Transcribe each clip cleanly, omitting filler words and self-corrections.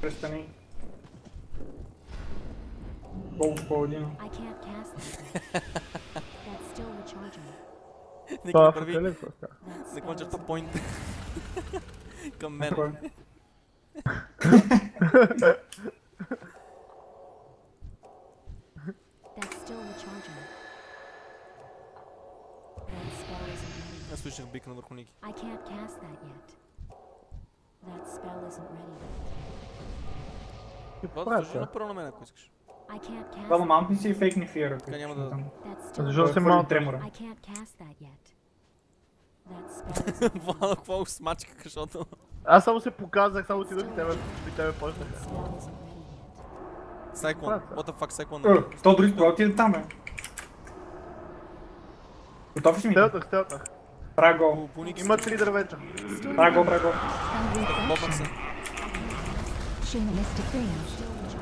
Престани. Колко по-година. Никой върви. Не конча топ пойнт. Към мен. Аз слушах бикна върху Ники. Владо, слушай направо на мен, ако искаш. Владо, маунт си и фейкни фиера. Така няма да... Защо се малко тремора? Владо, какво смачках, защото... Аз само се показах, само ти дори тебе почнаха. Сайклон, what the fuck, Сайклон? То дори това отиде там, бе. Готов ли ми? Стелтнах. Правя гол. Има 3 дървета. Правя гол. Бобнах се.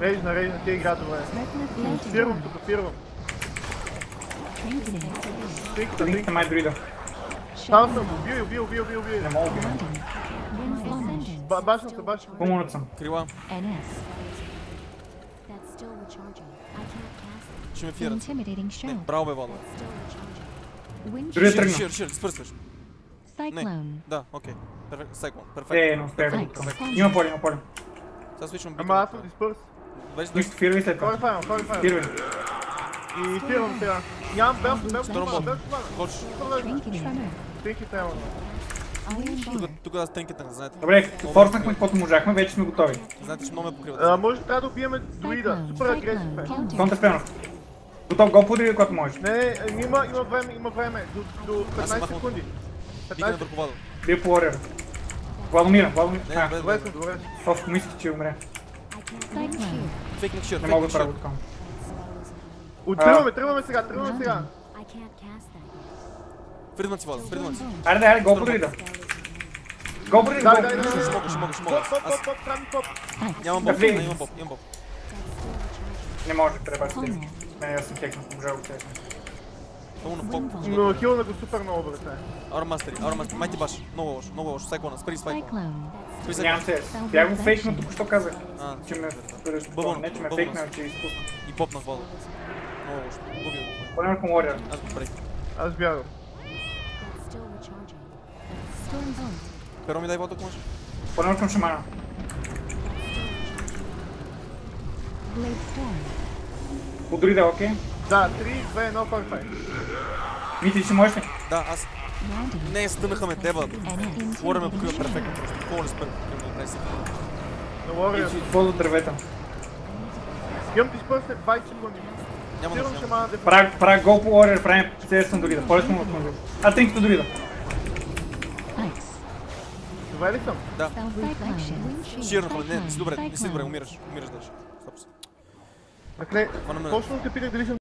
Рейна, тия игра добре. Фирвам тук, фирвам. Тринките май дори да. Там съм, убил. Не мога да убия. Башната. Помогнат съм. Крила. Ще ме фират. Не, браво бе, Владо. Дори да тръгна. Шир, спърсваш. Не, да, окей. Сайклон, Не перфектно. успях да го тръгна. Има поле. Сега свичвам Ама бикна. аз съм диспърс. Нищо, фирвай след това. Кой файл? Фирвай. И фирвам сега. Нямам бел Второ бот. Хочеш? Тринки трябва. Тук аз тринкетнах, знаете. Добре, форснахме каквото можахме, вече сме готови. Знаете, че много ме покриват. Може трябва да убиеме друида. Супер агресив е. Конта спрямо. Готов, гол подри, когато можеш. Не, има време. До 15 секунди. Бикна на върху Владо. Бил по Warrior. Владомира. Не, Добре. Оф, мислих, че умре. Фейкнах шир, Не мога фейкнах да правя шир. такова. Тръгваме сега. Фридман си, Владо, фридман си. Айде, гол подри да. Гол подри да. Дай. Ще мога. Поп, трябва поп. Нямам боб, имам боб. Не може, трябва да се теми. Не, аз съм хекнал, можа го текна. Само на поп. Но хилна го супер много брате. Аурамастери, май ти баш. Много лошо. Сайклона, спри Сайклона. Нямам се. Бях го фейкнал, току-що казах. А, Че ме спираш по това. Не, че ме фейкнал, че изпусна. И попнах Владо. Много лошо. Губил го. Поне към Warrior. Аз го прех. Аз бягам. Перо ми дай Владо, ако можеш. Поне към шамана. Подори да, окей? Да, 3, 2, 1, кой фай? Мити, си можеш ли? Да, аз... Не, стънаха ме теба. Лора ме покрива перфектно просто. Какво не спър? На Warrior. Си използва дървета. Имам ти спър след 20 секунди. Няма Сирам да шамана да... Правя гол по Warrior, правим CS на Дорида. Поле съм от Дорида. А, тринките Дорида. Добре ли съм? Да. Ширнаха ме, не си добре, умираш даже. Стоп се. Точно те питах дали съм